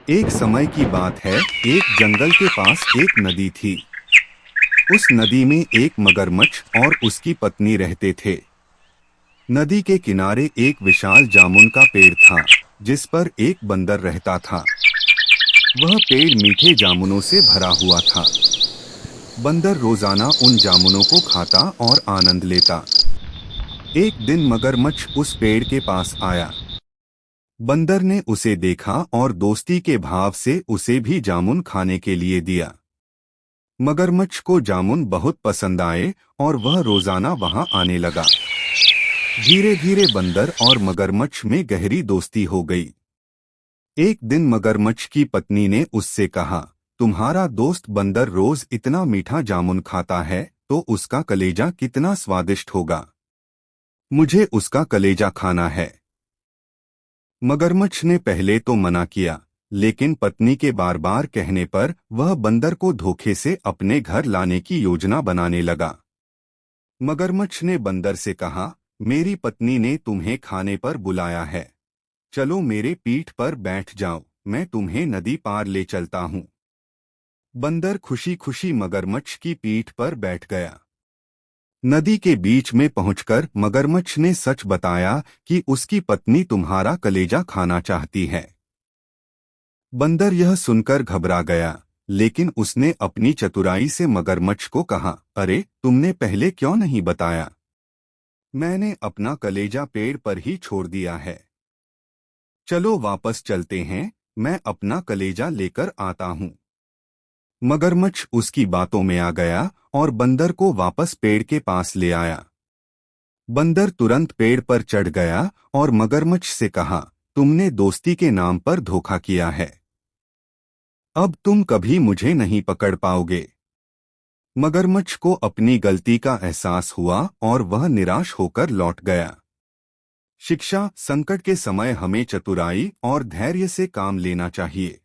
एक समय की बात है। एक जंगल के पास एक नदी थी। उस नदी में एक मगरमच्छ और उसकी पत्नी रहते थे। नदी के किनारे एक विशाल जामुन का पेड़ था, जिस पर एक बंदर रहता था। वह पेड़ मीठे जामुनों से भरा हुआ था। बंदर रोजाना उन जामुनों को खाता और आनंद लेता। एक दिन मगरमच्छ उस पेड़ के पास आया। बंदर ने उसे देखा और दोस्ती के भाव से उसे भी जामुन खाने के लिए दिया। मगरमच्छ को जामुन बहुत पसंद आए और वह रोजाना वहां आने लगा। धीरे धीरे बंदर और मगरमच्छ में गहरी दोस्ती हो गई। एक दिन मगरमच्छ की पत्नी ने उससे कहा, तुम्हारा दोस्त बंदर रोज इतना मीठा जामुन खाता है, तो उसका कलेजा कितना स्वादिष्ट होगा। मुझे उसका कलेजा खाना है। मगरमच्छ ने पहले तो मना किया, लेकिन पत्नी के बार बार कहने पर वह बंदर को धोखे से अपने घर लाने की योजना बनाने लगा। मगरमच्छ ने बंदर से कहा, मेरी पत्नी ने तुम्हें खाने पर बुलाया है। चलो मेरे पीठ पर बैठ जाओ, मैं तुम्हें नदी पार ले चलता हूँ। बंदर खुशी खुशी मगरमच्छ की पीठ पर बैठ गया। नदी के बीच में पहुंचकर मगरमच्छ ने सच बताया कि उसकी पत्नी तुम्हारा कलेजा खाना चाहती है। बंदर यह सुनकर घबरा गया, लेकिन उसने अपनी चतुराई से मगरमच्छ को कहा, अरे तुमने पहले क्यों नहीं बताया? मैंने अपना कलेजा पेड़ पर ही छोड़ दिया है। चलो वापस चलते हैं, मैं अपना कलेजा लेकर आता हूँ। मगरमच्छ उसकी बातों में आ गया और बंदर को वापस पेड़ के पास ले आया। बंदर तुरंत पेड़ पर चढ़ गया और मगरमच्छ से कहा, तुमने दोस्ती के नाम पर धोखा किया है। अब तुम कभी मुझे नहीं पकड़ पाओगे। मगरमच्छ को अपनी गलती का एहसास हुआ और वह निराश होकर लौट गया। शिक्षा: संकट के समय हमें चतुराई और धैर्य से काम लेना चाहिए।